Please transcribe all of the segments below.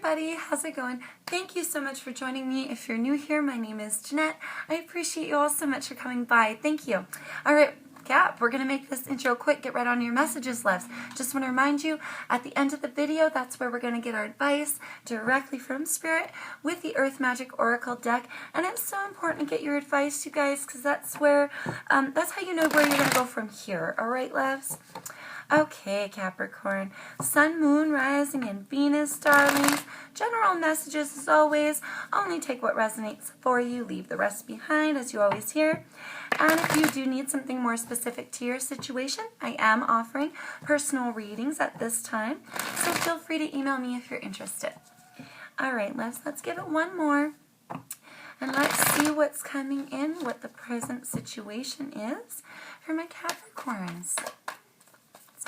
everybody, how's it going? Thank you so much for joining me. If you're new here, my name is Jeanette. I appreciate you all so much for coming by. Thank you. Alright, Cap, we're going to make this intro quick. Get right on your messages, loves. Just want to remind you, at the end of the video, that's where we're going to get our advice directly from Spirit with the Earth Magic Oracle deck. And it's so important to get your advice, you guys, because that's where, that's how you know where you're going to go from here. Alright, loves? Okay, Capricorn, Sun, Moon, Rising, and Venus, darlings. General messages, as always. Only take what resonates for you. Leave the rest behind, as you always hear. And if you do need something more specific to your situation, I am offering personal readings at this time. So feel free to email me if you're interested. All right, let's give it one more. And let's see what's coming in, what the present situation is for my Capricorns.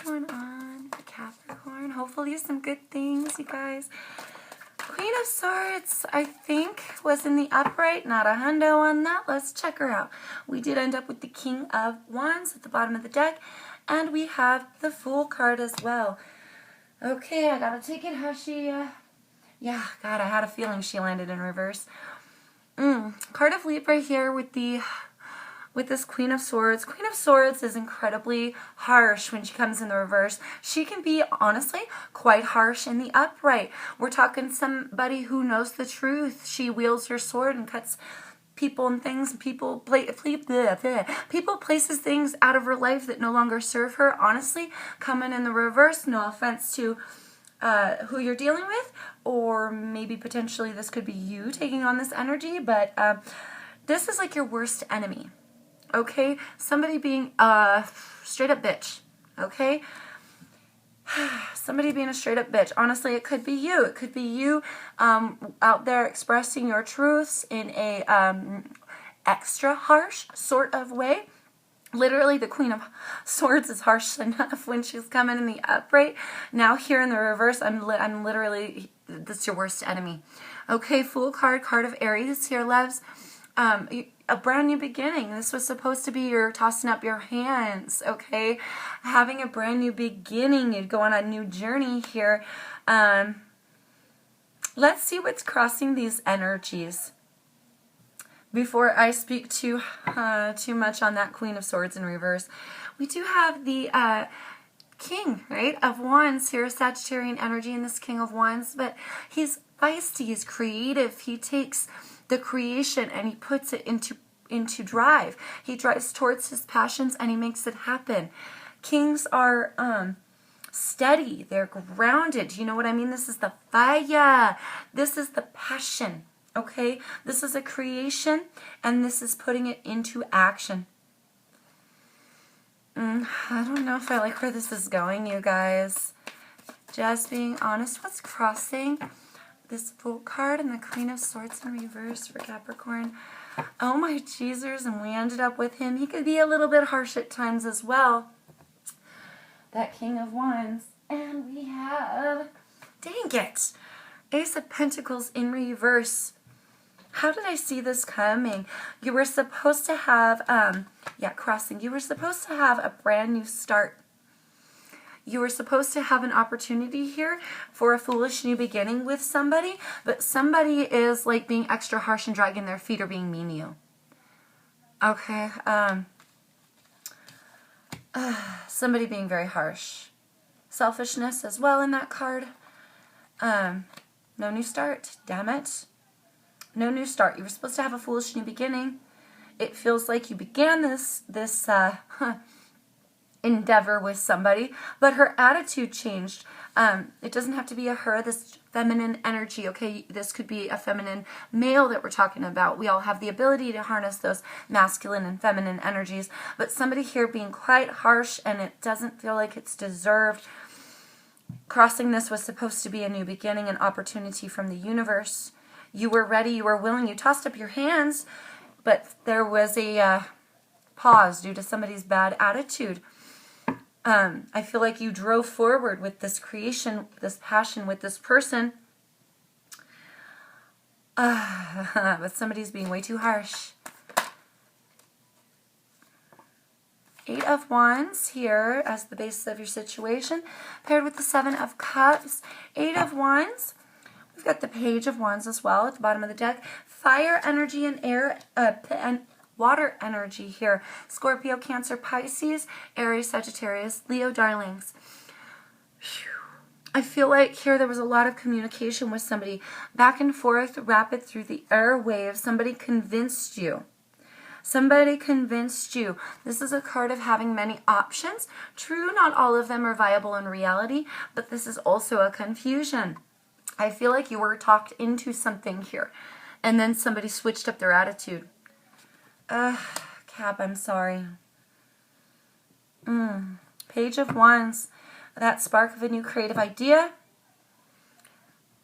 Going on for Capricorn. Hopefully some good things, you guys. Queen of Swords, I think, was in the upright. Not a hundo on that. Let's check her out. We did end up with the King of Wands at the bottom of the deck. And we have the Fool card as well. Okay, I gotta take it how she, yeah, God, I had a feeling she landed in reverse. Card of Libra here with this Queen of Swords. Queen of Swords is incredibly harsh when she comes in the reverse. She can be, honestly, quite harsh in the upright. We're talking somebody who knows the truth. She wields her sword and cuts people and things. People places things out of her life that no longer serve her. Honestly, coming in the reverse, no offense to who you're dealing with, or maybe potentially this could be you taking on this energy, but this is like your worst enemy. Okay, somebody being a straight up bitch. Okay, somebody being a straight up bitch. Honestly, it could be you. It could be you out there expressing your truths in a extra harsh sort of way. Literally, the Queen of Swords is harsh enough when she's coming in the upright. Now here in the reverse, I'm literally, that's your worst enemy. Okay, Fool card, card of Aries here, loves. A brand new beginning. This was supposed to be your tossing up your hands, okay? Having a brand new beginning. You'd go on a new journey here. Let's see what's crossing these energies before I speak too much on that Queen of Swords in reverse. We do have the King, right, of Wands here, Sagittarian energy in this King of Wands, but he's feisty, he's creative. He takes the creation and he puts it into drive. He drives towards his passions and he makes it happen. Kings are steady, they're grounded. You know what I mean? This is the fire. This is the passion. Okay? This is a creation and this is putting it into action. I don't know if I like where this is going, you guys. Just being honest, what's crossing this Fool card and the Queen of Swords in reverse for Capricorn? Oh my Jesus, and we ended up with him. He could be a little bit harsh at times as well. That King of Wands. And we have, dang it, Ace of Pentacles in reverse. How did I see this coming? You were supposed to have, crossing. You were supposed to have a brand new start. You were supposed to have an opportunity here for a foolish new beginning with somebody, but somebody is like being extra harsh and dragging their feet or being mean to you. Okay, somebody being very harsh. Selfishness as well in that card. No new start, damn it. No new start. You were supposed to have a foolish new beginning. It feels like you began this endeavor with somebody, but her attitude changed. It doesn't have to be a her, this feminine energy, okay? This could be a feminine male that we're talking about. We all have the ability to harness those masculine and feminine energies, but somebody here being quite harsh and it doesn't feel like it's deserved. Crossing this was supposed to be a new beginning, an opportunity from the universe. You were ready, you were willing, you tossed up your hands, but there was a pause due to somebody's bad attitude. I feel like you drove forward with this creation, this passion with this person, but somebody's being way too harsh. Eight of Wands here as the basis of your situation, paired with the Seven of Cups. Eight of Wands We've got the Page of Wands as well at the bottom of the deck. Fire energy and air and water energy here. Scorpio, Cancer, Pisces, Aries, Sagittarius, Leo, darlings. Whew. I feel like here there was a lot of communication with somebody. Back and forth, rapid through the airwaves. Somebody convinced you. Somebody convinced you. This is a card of having many options. True, not all of them are viable in reality, but this is also a confusion. I feel like you were talked into something here, and then somebody switched up their attitude. Cap, I'm sorry. Page of Wands. That spark of a new creative idea,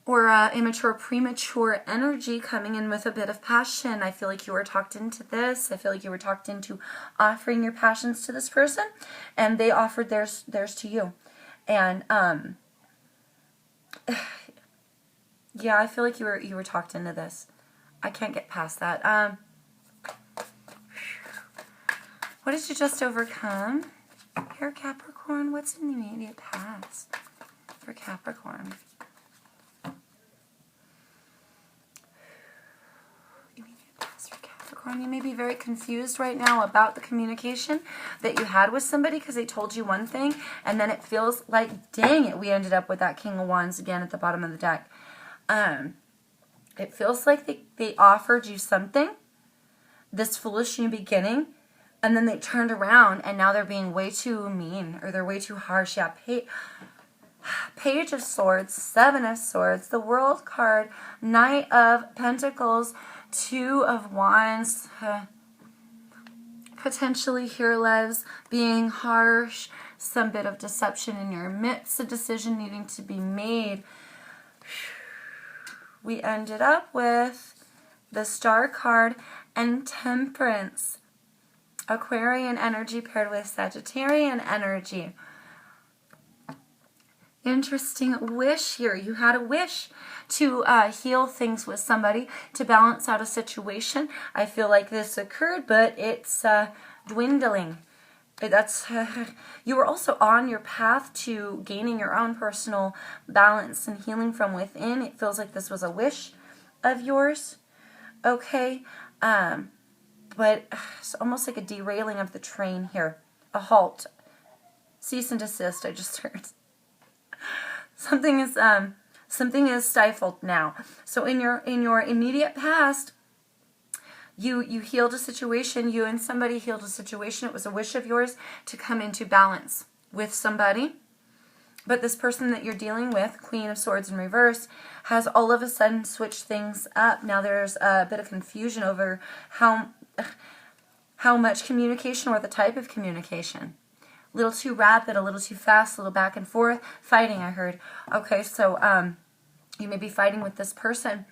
or immature, premature energy coming in with a bit of passion. I feel like you were talked into this. I feel like you were talked into offering your passions to this person, and they offered theirs to you. And yeah, I feel like you were talked into this. I can't get past that. What did you just overcome? Here, Capricorn, what's in the immediate past for Capricorn? Immediate past for Capricorn. You may be very confused right now about the communication that you had with somebody because they told you one thing, and then it feels like, dang it, we ended up with that King of Wands again at the bottom of the deck. It feels like they offered you something, this foolish new beginning, and then they turned around, and now they're being way too mean, or they're way too harsh. Yeah, Page of Swords, Seven of Swords, the World card, Knight of Pentacles, Two of Wands. Potentially here, loves, being harsh, some bit of deception in your midst, a decision needing to be made. We ended up with the Star card and Temperance. Aquarian energy paired with Sagittarian energy. Interesting wish here. You had a wish to heal things with somebody, to balance out a situation. I feel like this occurred, but it's dwindling. You were also on your path to gaining your own personal balance and healing from within. It feels like this was a wish of yours. Okay. But it's almost like a derailing of the train here. A halt. Cease and desist, I just heard. Something is stifled now. So in your immediate past, you healed a situation, you and somebody healed a situation. It was a wish of yours to come into balance with somebody. But this person that you're dealing with, Queen of Swords in reverse, has all of a sudden switched things up. Now there's a bit of confusion over how much communication or the type of communication. A little too rapid, a little too fast, a little back and forth. Fighting, I heard. Okay, so you may be fighting with this person.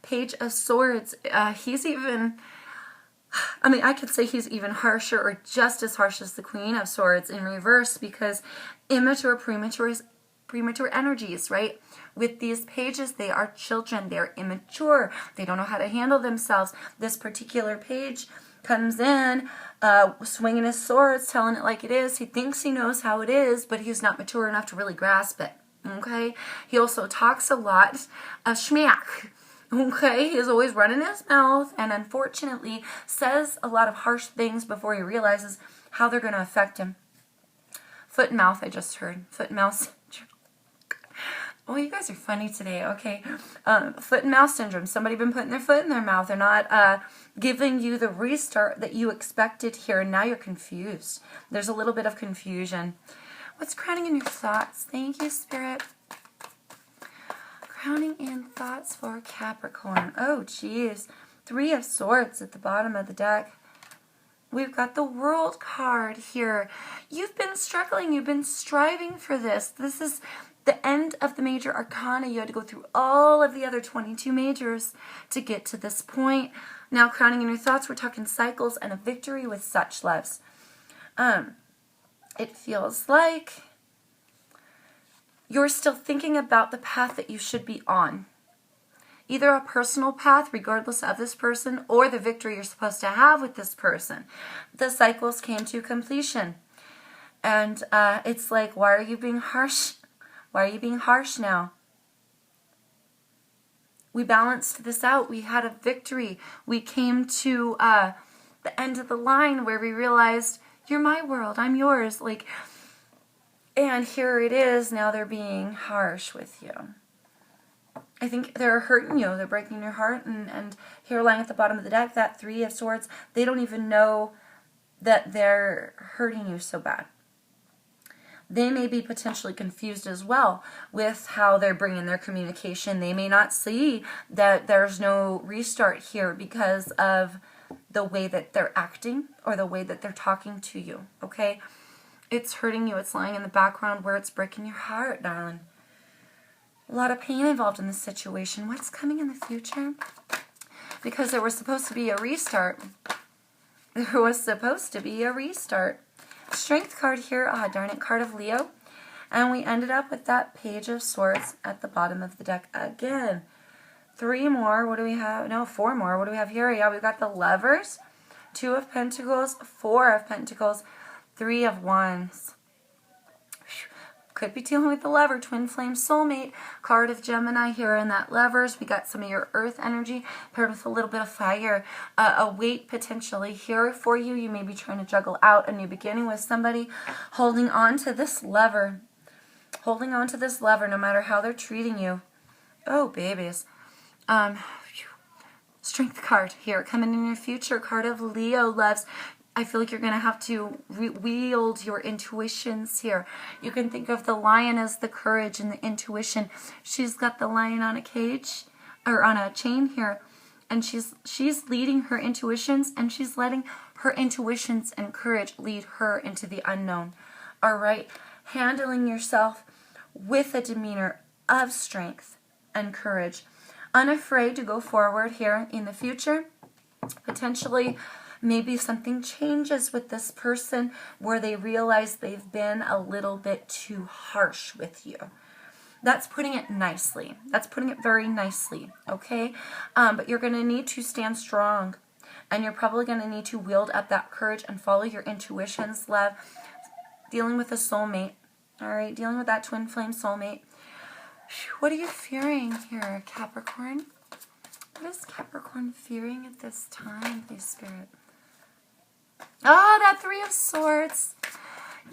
Page of Swords, he's even, I mean, I could say he's even harsher or just as harsh as the Queen of Swords in reverse, because immature, premature energies, right? With these pages, they are children. They're immature. They don't know how to handle themselves. This particular page comes in, swinging his swords, telling it like it is. He thinks he knows how it is, but he's not mature enough to really grasp it. Okay? He also talks a lot of schmack. Okay? He's always running his mouth, and unfortunately says a lot of harsh things before he realizes how they're going to affect him. Foot and mouth, I just heard. Foot and mouth syndrome. Oh, you guys are funny today. Okay. Foot and mouth syndrome. Somebody been putting their foot in their mouth. They're not giving you the restart that you expected here, and now you're confused. There's a little bit of confusion. What's crowning in your thoughts? Thank you, Spirit. Crowning in thoughts for Capricorn. Oh, geez. Three of Swords at the bottom of the deck. We've got the World card here. You've been struggling. You've been striving for this. This is the end of the major arcana. You had to go through all of the other 22 majors to get to this point. Now, crowning in your thoughts, we're talking cycles and a victory with such loves. It feels like you're still thinking about the path that you should be on. Either a personal path, regardless of this person, or the victory you're supposed to have with this person. The cycles came to completion. And it's like, why are you being harsh? Why are you being harsh now? We balanced this out. We had a victory. We came to the end of the line where we realized, you're my world, I'm yours. Like, and here it is. Now they're being harsh with you. I think they're hurting you. They're breaking your heart. And here lying at the bottom of the deck, that Three of Swords, they don't even know that they're hurting you so bad. They may be potentially confused as well with how they're bringing their communication. They may not see that there's no restart here because of the way that they're acting or the way that they're talking to you, okay? It's hurting you. It's lying in the background where it's breaking your heart, darling. A lot of pain involved in this situation. What's coming in the future? Because there was supposed to be a restart. There was supposed to be a restart. Strength card here. Ah, darn it, card of Leo. And we ended up with that Page of Swords at the bottom of the deck again. 3 more. What do we have? No, 4 more. What do we have here? Yeah, we've got the Lovers, 2 of Pentacles, 4 of Pentacles, 3 of Wands. Could be dealing with the Lover, twin flame, soulmate, card of Gemini here in that Lovers. We got some of your earth energy paired with a little bit of fire. A weight potentially here for you. You may be trying to juggle out a new beginning with somebody. Holding on to this Lover. Holding on to this Lover no matter how they're treating you. Oh, babies. Strength card here coming in your future. Card of Leo, loves. I feel like you're going to have to wield your intuitions here. You can think of the lion as the courage and the intuition. She's got the lion on a cage, or on a chain here, and she's leading her intuitions, and she's letting her intuitions and courage lead her into the unknown. All right? Handling yourself with a demeanor of strength and courage. Unafraid to go forward here in the future. Potentially, maybe something changes with this person where they realize they've been a little bit too harsh with you. That's putting it nicely. That's putting it very nicely, okay? But you're going to need to stand strong. And you're probably going to need to wield up that courage and follow your intuitions, love. Dealing with a soulmate, all right? Dealing with that twin flame soulmate. What are you fearing here, Capricorn? What is Capricorn fearing at this time, please, Spirit? Oh, that Three of Swords.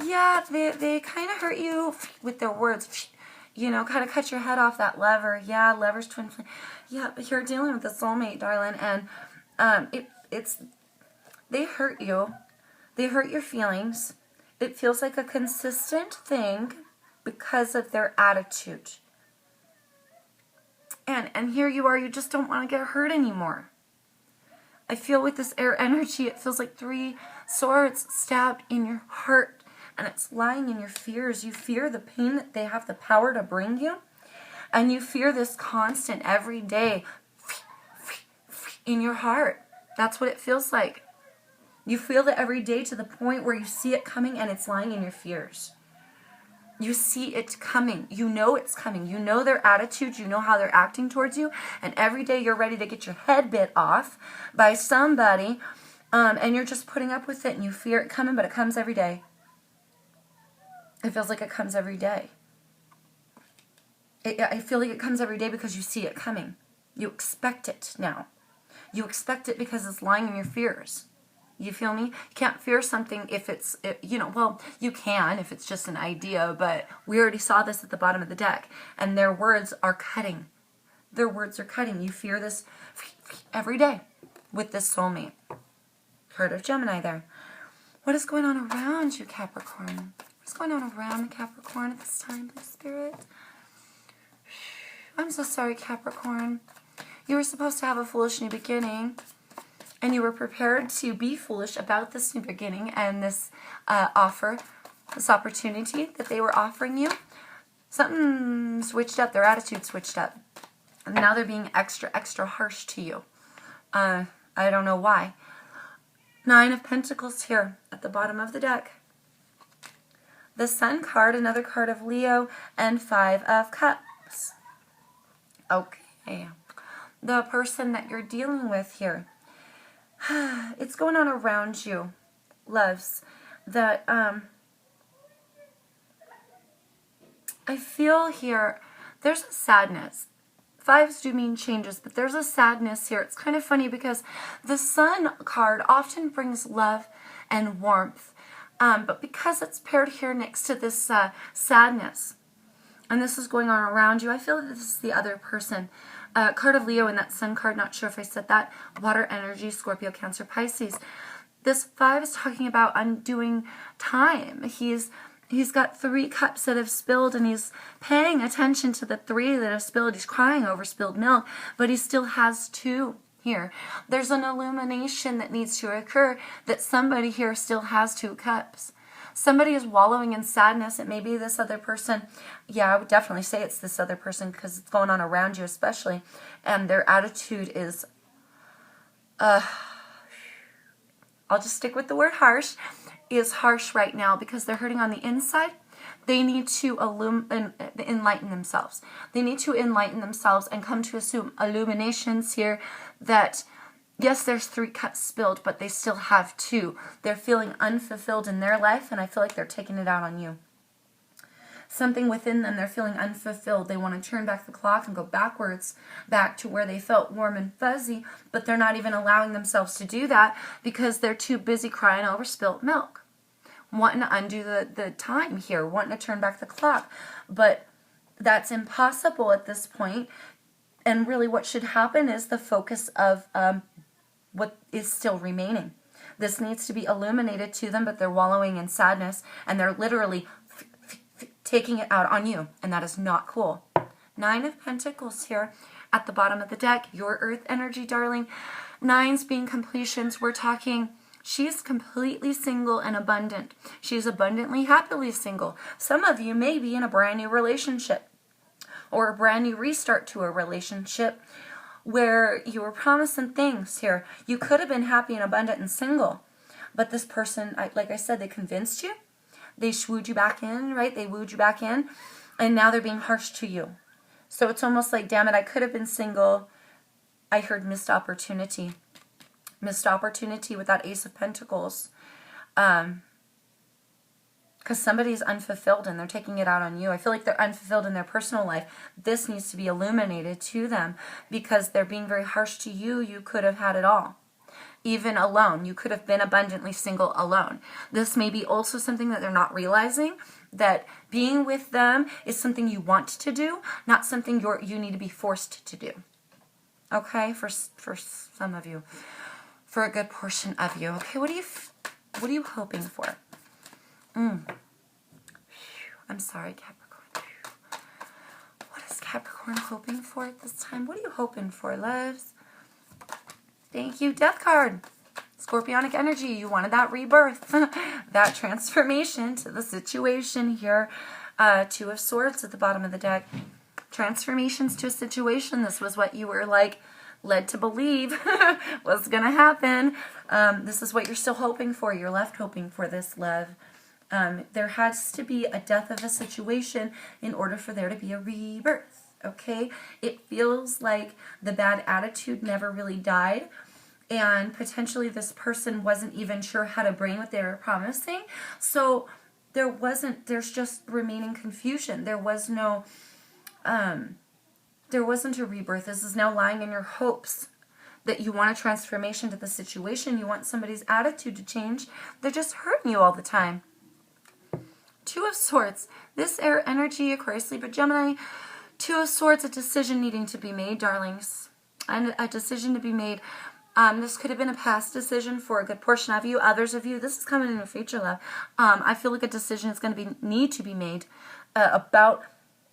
Yeah, they kind of hurt you with their words. You know, kind of cut your head off, that Lover. Yeah, Lover's twin flame. Yeah, but you're dealing with a soulmate, darling, and they hurt you. They hurt your feelings. It feels like a consistent thing because of their attitude. And here you are, you just don't want to get hurt anymore. I feel with this air energy, it feels like 3 swords stabbed in your heart. And it's lying in your fears. You fear the pain that they have the power to bring you. And you fear this constant, every day, in your heart. That's what it feels like. You feel it every day to the point where you see it coming and it's lying in your fears. You see it coming. You know it's coming. You know their attitude. You know how they're acting towards you. And every day you're ready to get your head bit off by somebody. And you're just putting up with it. And you fear it coming, but it comes every day. It feels like it comes every day. I feel like it comes every day because you see it coming. You expect it now. You expect it because it's lying in your fears. You feel me? You can't fear something if it's, well, you can if it's just an idea, but we already saw this at the bottom of the deck, and their words are cutting. Their words are cutting. You fear this every day with this soulmate. Card of Gemini there. What is going on around you, Capricorn? What's going on around the Capricorn at this time, please, Spirit? I'm so sorry, Capricorn. You were supposed to have a foolish new beginning. And you were prepared to be foolish about this new beginning and this offer, this opportunity that they were offering you. Something switched up. Their attitude switched up. And now they're being extra, extra harsh to you. I don't know why. 9 of Pentacles here at the bottom of the deck. The Sun card, another card of Leo, and 5 of Cups. Okay. The person that you're dealing with here. It's going on around you, loves, that I feel here there's a sadness Fives do mean changes, but there's a sadness here. It's kind of funny because the Sun card often brings love and warmth. But because it's paired here next to this sadness, and this is going on around you, I feel that this is the other person. Card of Leo in that Sun card, not sure if I said that. Water energy, Scorpio, Cancer, Pisces. This 5 is talking about undoing time. He's got 3 cups that have spilled, and he's paying attention to the 3 that have spilled. He's crying over spilled milk, but he still has 2 here. There's an illumination that needs to occur, that somebody here still has 2 cups. Somebody is wallowing in sadness. It may be this other person. Yeah, I would definitely say it's this other person because it's going on around you especially. And their attitude is, I'll just stick with the word harsh, is harsh right now because they're hurting on the inside. They need to enlighten themselves. They need to enlighten themselves and come to assume illuminations here that, yes, there's 3 cups spilled, but they still have 2. They're feeling unfulfilled in their life, and I feel like they're taking it out on you. Something within them, they're feeling unfulfilled. They want to turn back the clock and go backwards, back to where they felt warm and fuzzy, but they're not even allowing themselves to do that because they're too busy crying over spilt milk. Wanting to undo the time here, wanting to turn back the clock, but that's impossible at this point. And really what should happen is the focus of what is still remaining. This needs to be illuminated to them, but they're wallowing in sadness, and they're literally taking it out on you, and that is not cool. 9 of Pentacles here at the bottom of the deck, your earth energy, darling. 9s being completions. We're talking, she's completely single and abundant. She's abundantly, happily single. Some of you may be in a brand new relationship or a brand new restart to a relationship where you were promising things here. You could have been happy and abundant and single, but this person, like I said, they convinced you. They wooed you back in, right? They wooed you back in, and now they're being harsh to you. So it's almost like, damn it, I could have been single. I heard missed opportunity. Missed opportunity with that Ace of Pentacles. Because somebody's unfulfilled and they're taking it out on you. I feel like they're unfulfilled in their personal life. This needs to be illuminated to them because they're being very harsh to you. You could have had it all. Even alone. You could have been abundantly single alone. This may be also something that they're not realizing, that being with them is something you want to do, not something you need to be forced to do. Okay? For some of you. For a good portion of you. Okay, what are you hoping for? I'm sorry, Capricorn. What is Capricorn hoping for at this time? What are you hoping for, loves? Thank you, Death card. Scorpionic energy. You wanted that rebirth, that transformation to the situation here. 2 of Swords at the bottom of the deck. Transformations to a situation. This was what you were like led to believe was going to happen. This is what you're still hoping for. You're left hoping for this, love. There has to be a death of a situation in order for there to be a rebirth. Okay? It feels like the bad attitude never really died. And potentially this person wasn't even sure how to bring what they were promising. So there's just remaining confusion. There wasn't a rebirth. This is now lying in your hopes that you want a transformation to the situation. You want somebody's attitude to change. They're just hurting you all the time. 2 of Swords. This air energy, Aquarius, Libra, Gemini. 2 of Swords, a decision needing to be made, darlings. And a decision to be made. This could have been a past decision for a good portion of you. Others of you, this is coming in the future, love. I feel like a decision is going to need to be made about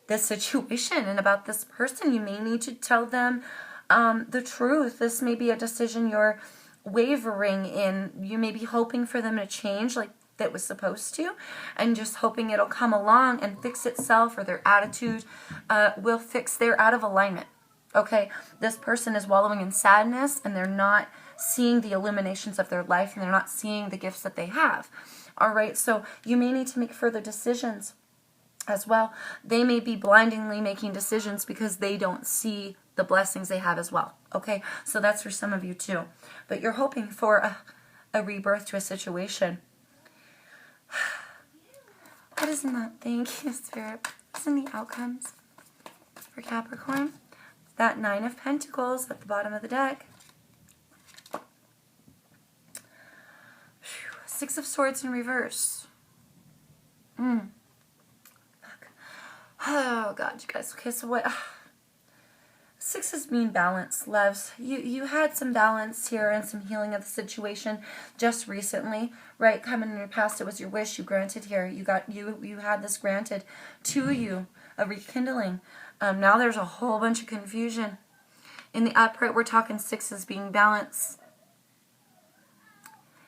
this situation and about this person. You may need to tell them the truth. This may be a decision you're wavering in. You may be hoping for them to change like that was supposed to, and just hoping it'll come along and fix itself, or their attitude will fix. They're out of alignment. Okay, this person is wallowing in sadness, and they're not seeing the illuminations of their life, and they're not seeing the gifts that they have. All right, so you may need to make further decisions as well. They may be blindingly making decisions because they don't see the blessings they have as well. Okay, so that's for some of you too. But you're hoping for a rebirth to a situation. What is in that? Thank you, Spirit. What's in the outcomes for Capricorn? that Nine of Pentacles at the bottom of the deck. Six of Swords in reverse. Oh, God, you guys. Okay, so what? Sixes mean balance, loves. You had some balance here and some healing of the situation just recently, right? Coming in your past, it was your wish you granted here. You had this granted to you, a rekindling. Now there's a whole bunch of confusion. In the upright, we're talking sixes being balance.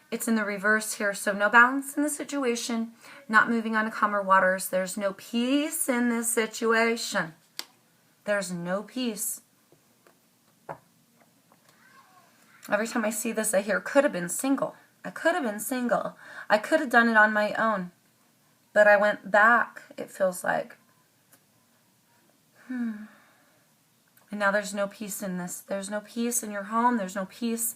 It's in the reverse here, so no balance in the situation, not moving on to calmer waters. There's no peace in this situation. There's no peace. Every time I see this, I hear, could have been single. I could have been single. I could have done it on my own. But I went back, it feels like. And now there's no peace in this. There's no peace in your home. There's no peace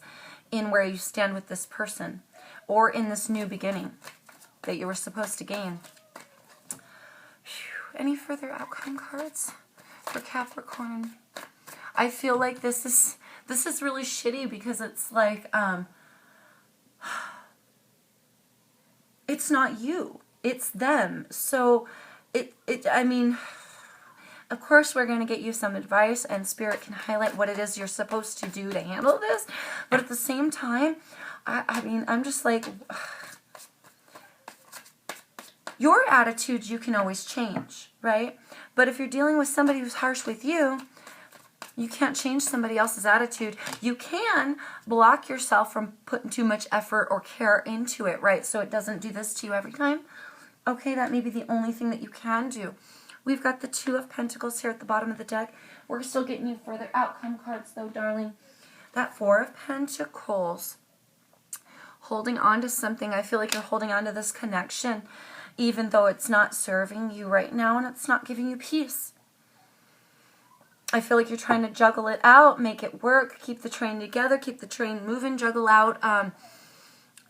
in where you stand with this person. Or in this new beginning that you were supposed to gain. Any further outcome cards for Capricorn? I feel like this is really shitty because it's like it's not you, it's them. So I mean, of course we're going to get you some advice and Spirit can highlight what it is you're supposed to do to handle this, but at the same time, I mean, I'm just like, your attitude you can always change, right? But if you're dealing with somebody who's harsh with you, you can't change somebody else's attitude. You can block yourself from putting too much effort or care into it, right? So it doesn't do this to you every time. Okay, that may be the only thing that you can do. We've got the Two of Pentacles here at the bottom of the deck. We're still getting you further outcome cards though, darling. That Four of Pentacles. Holding on to something. I feel like you're holding on to this connection even though it's not serving you right now and it's not giving you peace. I feel like you're trying to juggle it out, make it work, keep the train together, keep the train moving, juggle out,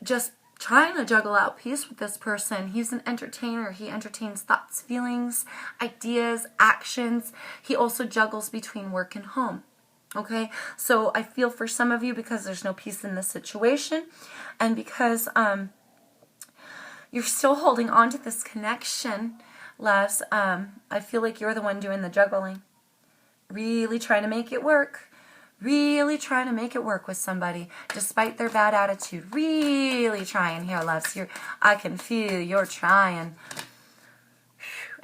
just trying to juggle out peace with this person. He's an entertainer. He entertains thoughts, feelings, ideas, actions. He also juggles between work and home. Okay, so I feel for some of you, because there's no peace in this situation, and because you're still holding on to this connection, loves, I feel like you're the one doing the juggling. Really trying to make it work. Really trying to make it work with somebody, despite their bad attitude. Really trying here, loves. I can feel you're trying.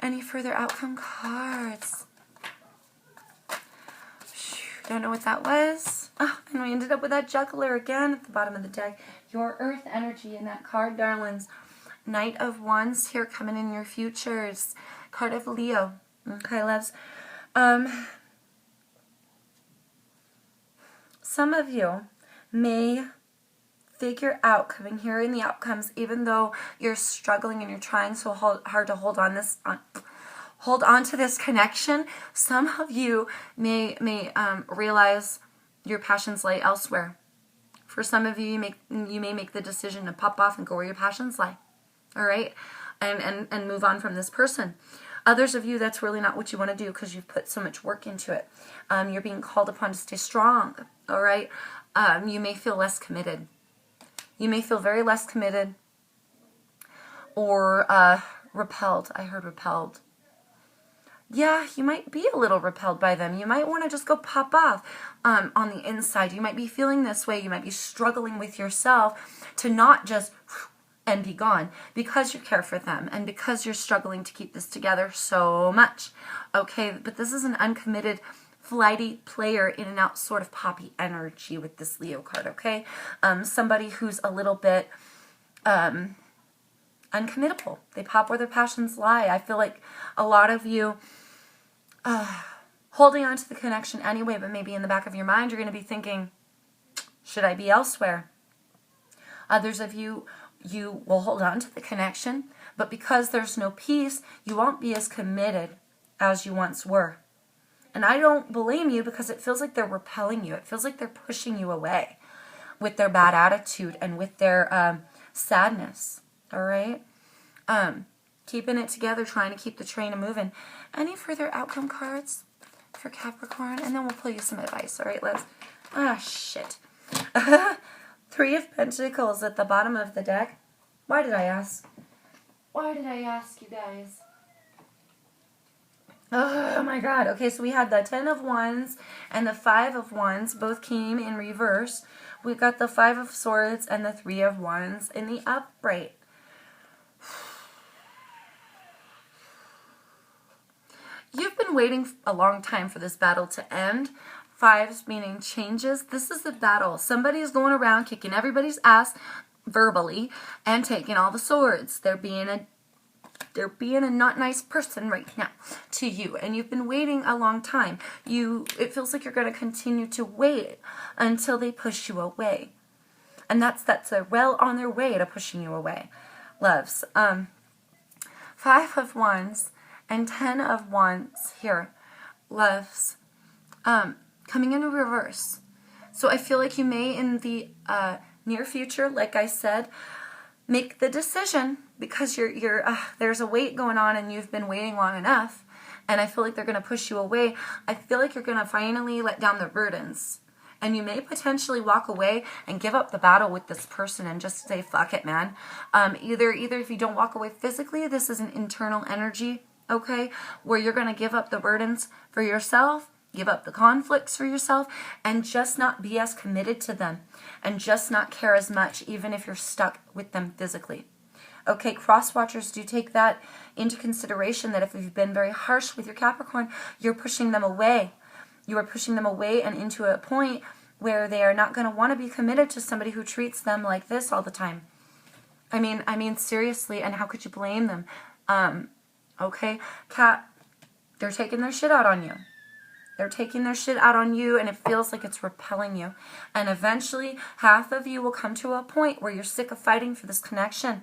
Any further outcome cards? Don't know what that was. Oh, and we ended up with that juggler again at the bottom of the deck. Your earth energy in that card, darlings. Knight of Wands here coming in your futures. Card of Leo. Okay, loves. Some of you may figure out, coming here in the outcomes, even though you're struggling and you're trying so hard to hold on to this connection, some of you may realize your passions lie elsewhere. For some of you, you may make the decision to pop off and go where your passions lie. All right? And move on from this person. Others of you, that's really not what you want to do because you've put so much work into it. You're being called upon to stay strong. All right? You may feel less committed. You may feel very less committed or repelled. I heard repelled. Yeah, you might be a little repelled by them. You might want to just go pop off on the inside. You might be feeling this way. You might be struggling with yourself to not just and be gone because you care for them and because you're struggling to keep this together so much. Okay, but this is an uncommitted, flighty player in and out sort of poppy energy with this Leo card, okay? Somebody who's a little bit uncommittable. They pop where their passions lie. I feel like a lot of you holding on to the connection anyway, but maybe in the back of your mind you're going to be thinking, should I be elsewhere? Others of you, you will hold on to the connection, but because there's no peace, you won't be as committed as you once were. And I don't blame you because it feels like they're repelling you. It feels like they're pushing you away with their bad attitude and with their sadness. All right? Keeping it together, trying to keep the train moving. Any further outcome cards for Capricorn, and then we'll pull you some advice. All right, Liz? Ah, shit. 3 of Pentacles at the bottom of the deck. Why did I ask? Why did I ask, you guys? Oh my god. Okay, so we had the 10 of Wands and the 5 of Wands. Both came in reverse. We've got the 5 of Swords and the 3 of Wands in the upright. You've been waiting a long time for this battle to end. 5s meaning changes. This is the battle. Somebody is going around kicking everybody's ass verbally and taking all the swords. They're being a not nice person right now to you, and you've been waiting a long time. It feels like you're going to continue to wait until they push you away, and that's well on their way to pushing you away, loves. 5 of Wands and 10 of Wands here, loves, coming into reverse. So I feel like you may in the near future, like I said, make the decision, because there's a wait going on and you've been waiting long enough, and I feel like they're going to push you away. I feel like you're going to finally let down the burdens, and you may potentially walk away and give up the battle with this person and just say, fuck it, man. Either if you don't walk away physically, this is an internal energy, okay, where you're going to give up the burdens for yourself, give up the conflicts for yourself, and just not be as committed to them, and just not care as much, even if you're stuck with them physically. Okay, cross watchers, do take that into consideration, that if you've been very harsh with your Capricorn, you're pushing them away. You are pushing them away and into a point where they are not going to want to be committed to somebody who treats them like this all the time. I mean seriously, and how could you blame them? Okay, Cat, they're taking their shit out on you. They're taking their shit out on you, and it feels like it's repelling you. And eventually, half of you will come to a point where you're sick of fighting for this connection,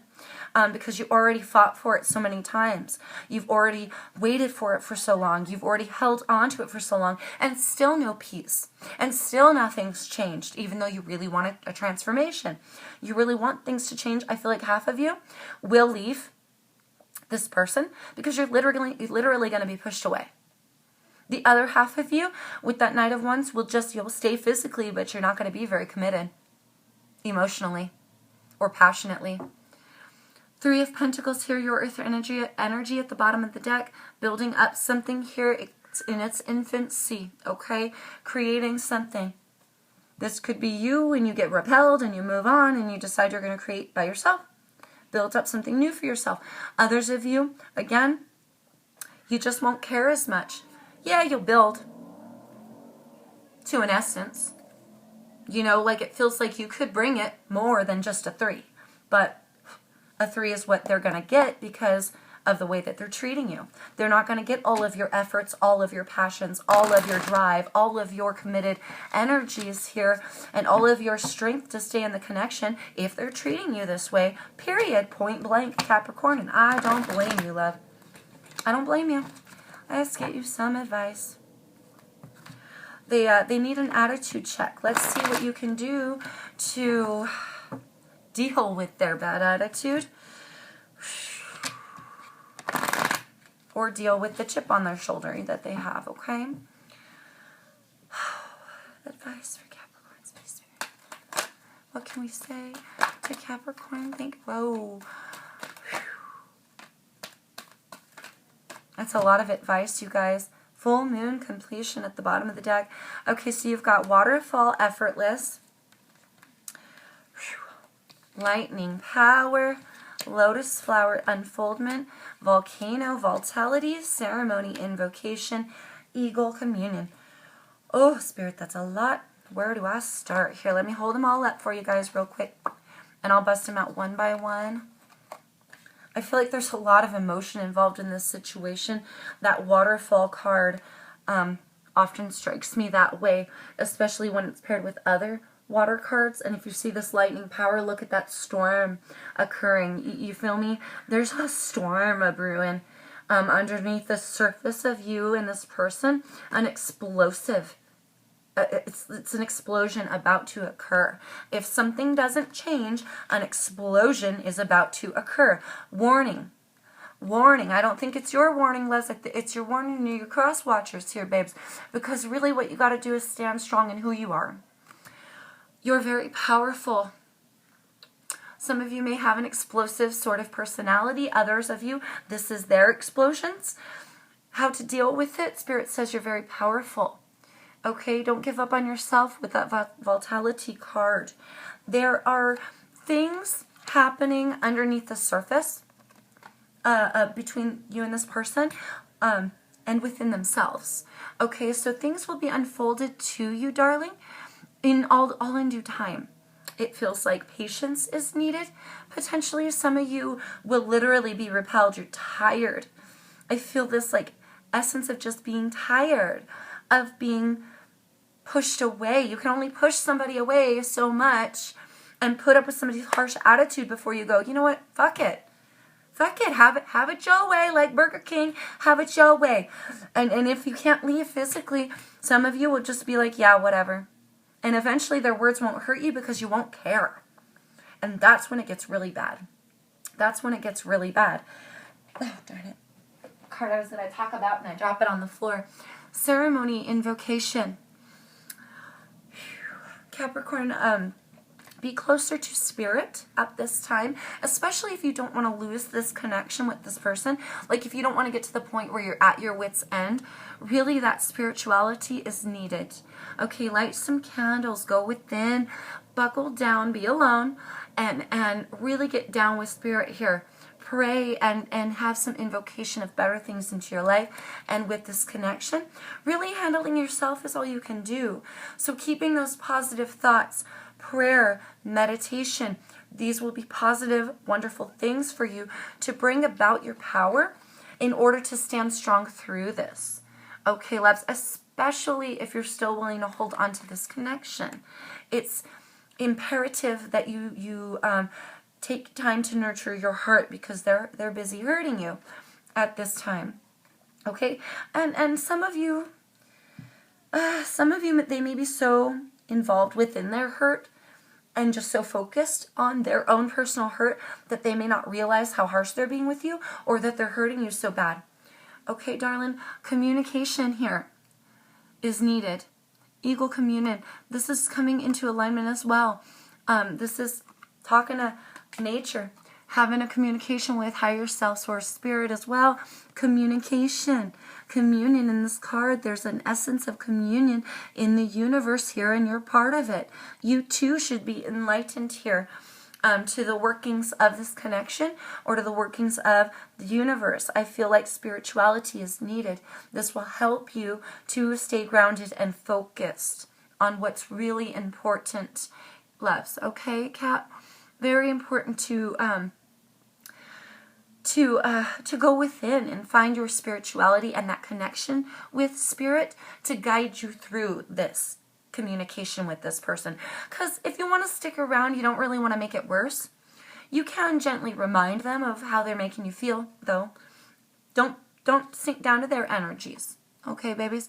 because you already fought for it so many times. You've already waited for it for so long. You've already held on to it for so long, and still no peace. And still nothing's changed, even though you really want a transformation. You really want things to change. I feel like half of you will leave this person because you're literally going to be pushed away. The other half of you, with that Knight of Wands, you'll stay physically, but you're not going to be very committed emotionally or passionately. 3 of Pentacles here, your earth energy at the bottom of the deck, building up something here. It's in its infancy, okay? Creating something. This could be you when you get repelled and you move on and you decide you're going to create by yourself. Build up something new for yourself. Others of you, again, you just won't care as much. Yeah, you'll build to an essence. You know, like it feels like you could bring it more than just a 3. But a 3 is what they're going to get because of the way that they're treating you. They're not going to get all of your efforts, all of your passions, all of your drive, all of your committed energies here, and all of your strength to stay in the connection if they're treating you this way. Period. Point blank, Capricorn. And I don't blame you, love. I don't blame you. Let's get you some advice. They need an attitude check. Let's see what you can do to deal with their bad attitude, or deal with the chip on their shoulder that they have, okay? Advice for Capricorn, Space Spirit. What can we say to Capricorn? Whoa. That's a lot of advice, you guys. Full moon completion at the bottom of the deck. Okay, so you've got waterfall, effortless. Lightning power, lotus flower unfoldment, volcano, vitality, ceremony, invocation, eagle, communion. Oh, Spirit, that's a lot. Where do I start? Here, let me hold them all up for you guys real quick, and I'll bust them out one by one. I feel like there's a lot of emotion involved in this situation. That waterfall card often strikes me that way, especially when it's paired with other water cards. And if you see this lightning power, look at that storm occurring. You feel me? There's a storm brewing underneath the surface of you and this person. An explosive. It's an explosion about to occur. If something doesn't change, an explosion is about to occur. Warning. warning. I don't think it's your warning, Les. It's your warning to your cross watchers here, babes. Because really what you got to do is stand strong in who you are. You're very powerful. Some of you may have an explosive sort of personality. Others of you, this is their explosions. How to deal with it? Spirit says you're very powerful. Okay, don't give up on yourself with that vitality card. There are things happening underneath the surface between you and this person and within themselves. Okay, so things will be unfolded to you, darling, in all in due time. It feels like patience is needed. Potentially some of you will literally be repelled. You're tired. I feel this like essence of just being tired, of being pushed away. You can only push somebody away so much and put up with somebody's harsh attitude before you go, you know what, fuck it. Fuck it, have it your way, like Burger King, have it your way. And if you can't leave physically, some of you will just be like, yeah, whatever. And eventually their words won't hurt you because you won't care. And that's when it gets really bad. That's when it gets really bad. Oh, darn it. Cards that I talk about and I drop it on the floor. Ceremony, invocation. Capricorn, be closer to spirit at this time, especially if you don't want to lose this connection with this person. Like if you don't want to get to the point where you're at your wit's end, really that spirituality is needed. Okay, light some candles, go within, buckle down, be alone, and really get down with spirit here. Pray and have some invocation of better things into your life. And with this connection, really handling yourself is all you can do. So keeping those positive thoughts, prayer, meditation, these will be positive, wonderful things for you to bring about your power in order to stand strong through this. Okay, loves, especially if you're still willing to hold on to this connection. It's imperative that you take time to nurture your heart because they're busy hurting you at this time. Okay? And some of you, they may be so involved within their hurt and just so focused on their own personal hurt that they may not realize how harsh they're being with you or that they're hurting you so bad. Okay, darling, communication here is needed. Eagle communion. This is coming into alignment as well. This is talking to nature, having a communication with higher self, source, spirit as well. Communication. Communion in this card, there's an essence of communion in the universe here and you're part of it. You too should be enlightened here to the workings of this connection or to the workings of the universe. I feel like spirituality is needed. This will help you to stay grounded and focused on what's really important, loves. Okay, Cat? Very important to go within and find your spirituality and that connection with spirit to guide you through this communication with this person. Because if you want to stick around, you don't really want to make it worse. You can gently remind them of how they're making you feel, though. Don't sink down to their energies. Okay, babies?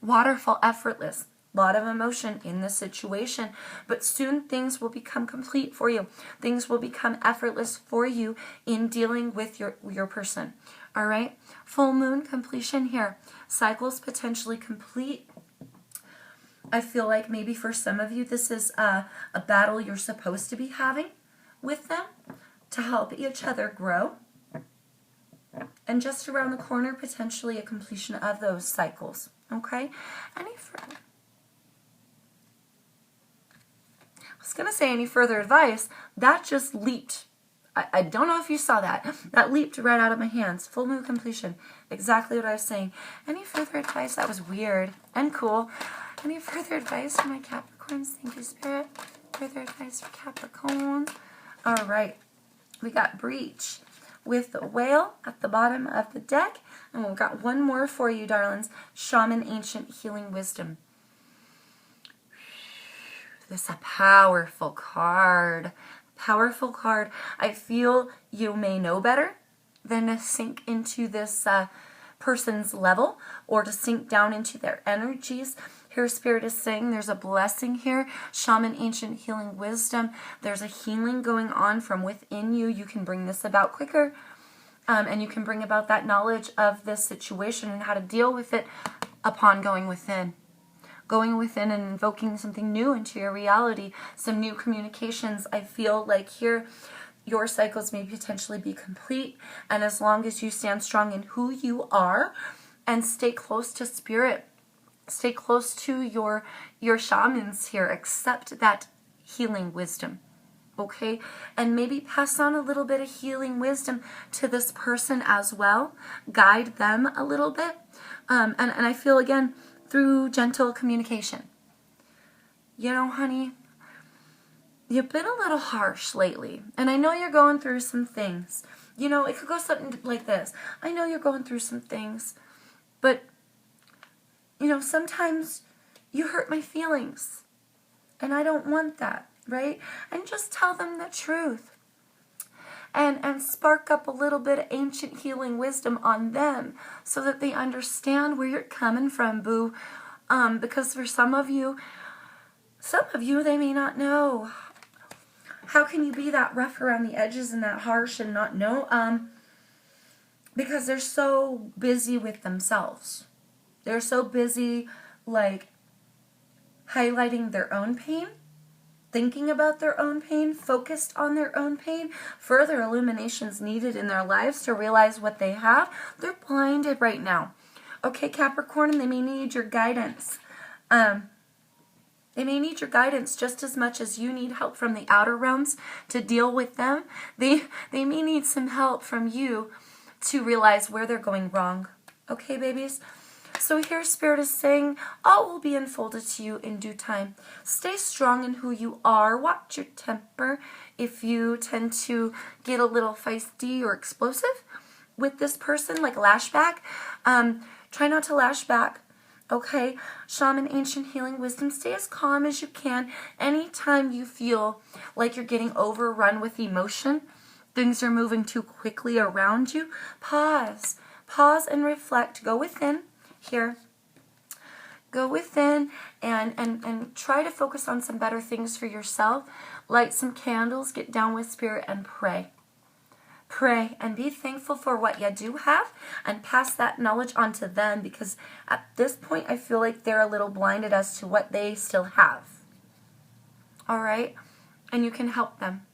Waterfall, effortless. A lot of emotion in this situation, but soon things will become complete for you. Things will become effortless for you in dealing with your person. All right? Full moon completion here. Cycles potentially complete. I feel like maybe for some of you this is a battle you're supposed to be having with them to help each other grow. And just around the corner, potentially a completion of those cycles. Okay? Any further? I was going to say any further advice. That just leaped. I don't know if you saw that. That leaped right out of my hands. Full moon completion. Exactly what I was saying. Any further advice? That was weird and cool. Any further advice for my Capricorns? Thank you, Spirit. Further advice for Capricorn. All right. We got Breach with the whale at the bottom of the deck. And we've got one more for you, darlings. Shaman, Ancient Healing Wisdom. This is a powerful card. Powerful card. I feel you may know better than to sink into this person's level or to sink down into their energies. Here Spirit is saying there's a blessing here. Shaman, Ancient Healing Wisdom. There's a healing going on from within you. You can bring this about quicker. And you can bring about that knowledge of this situation and how to deal with it upon going within. Going within and invoking something new into your reality, some new communications. I feel like here your cycles may potentially be complete, and as long as you stand strong in who you are and stay close to spirit, stay close to your shamans here, accept that healing wisdom. Okay, and maybe pass on a little bit of healing wisdom to this person as well. Guide them a little bit. And I feel, again, through gentle communication. You know, honey, you've been a little harsh lately. And I know you're going through some things. You know, it could go something like this. I know you're going through some things. But, you know, sometimes you hurt my feelings. And I don't want that. Right? And just tell them the truth. And spark up a little bit of ancient healing wisdom on them so that they understand where you're coming from, boo. Because for some of you, they may not know. How can you be that rough around the edges and that harsh and not know? Because they're so busy with themselves. They're so busy, like, highlighting their own pain, thinking about their own pain, focused on their own pain. Further illuminations needed in their lives to realize what they have. They're blinded right now. Okay, Capricorn, and they may need your guidance. They may need your guidance just as much as you need help from the outer realms to deal with them. They may need some help from you to realize where they're going wrong. Okay, babies? So here Spirit is saying, all will be unfolded to you in due time. Stay strong in who you are. Watch your temper if you tend to get a little feisty or explosive with this person, like lash back. Try not to lash back. Okay? Shaman, ancient healing wisdom, stay as calm as you can. Anytime you feel like you're getting overrun with emotion, things are moving too quickly around you, pause. Pause and reflect. Go within. Here, go within and try to focus on some better things for yourself. Light some candles, get down with Spirit, and pray. Pray and be thankful for what you do have and pass that knowledge on to them, because at this point I feel like they're a little blinded as to what they still have. All right? And you can help them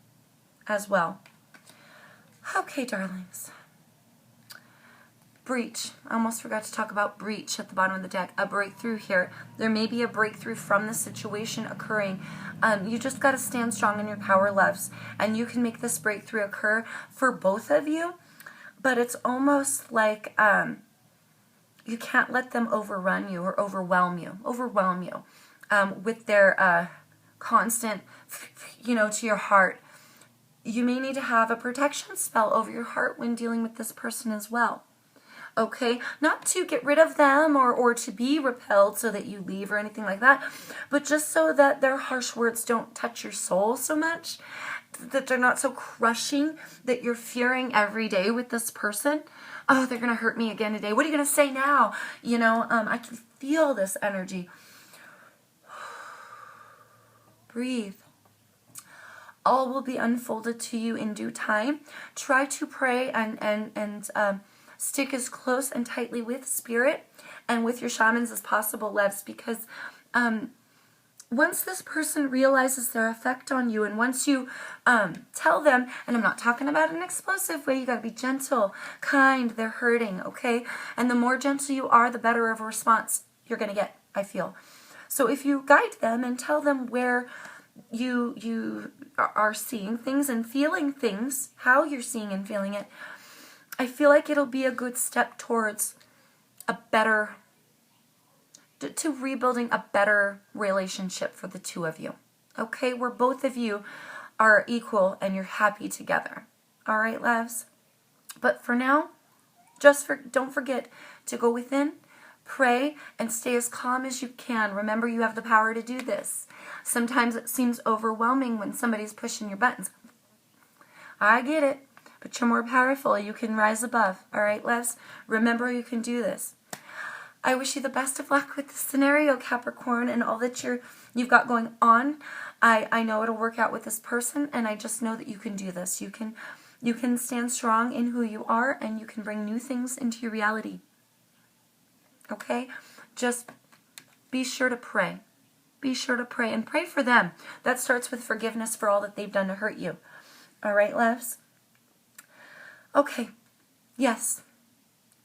as well. Okay, darlings. Breach. I almost forgot to talk about breach at the bottom of the deck. A breakthrough here. There may be a breakthrough from the situation occurring. You just got to stand strong in your power, loves. And you can make this breakthrough occur for both of you. But it's almost like you can't let them overrun you or overwhelm you. With their constant, to your heart. You may need to have a protection spell over your heart when dealing with this person as well. Okay, not to get rid of them or to be repelled so that you leave or anything like that, but just so that their harsh words don't touch your soul so much, that they're not so crushing that you're fearing every day with this person. Oh, they're going to hurt me again today. What are you going to say now? I can feel this energy. Breathe. All will be unfolded to you in due time. Try to pray and stick as close and tightly with Spirit and with your shamans as possible, loves, because once this person realizes their effect on you, and once you tell them, and I'm not talking about an explosive way, you got to be gentle, kind, they're hurting, okay? And the more gentle you are, the better of a response you're going to get, I feel. So if you guide them and tell them where you are seeing things and feeling things, how you're seeing and feeling it, I feel like it'll be a good step towards to rebuilding a better relationship for the two of you. Okay, where both of you are equal and you're happy together. All right, loves? But for now, don't forget to go within, pray, and stay as calm as you can. Remember, you have the power to do this. Sometimes it seems overwhelming when somebody's pushing your buttons. I get it. But you're more powerful. You can rise above. All right, loves? Remember, you can do this. I wish you the best of luck with this scenario, Capricorn, and all that you've got going on. I know it'll work out with this person, and I just know that you can do this. You can You can stand strong in who you are, and you can bring new things into your reality. Okay? Just be sure to pray. Be sure to pray, and pray for them. That starts with forgiveness for all that they've done to hurt you. All right, loves? Okay. Yes.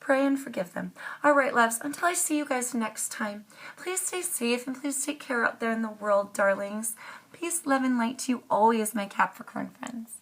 Pray and forgive them. All right, loves. Until I see you guys next time, please stay safe and please take care out there in the world, darlings. Peace, love, and light to you always, my Capricorn friends.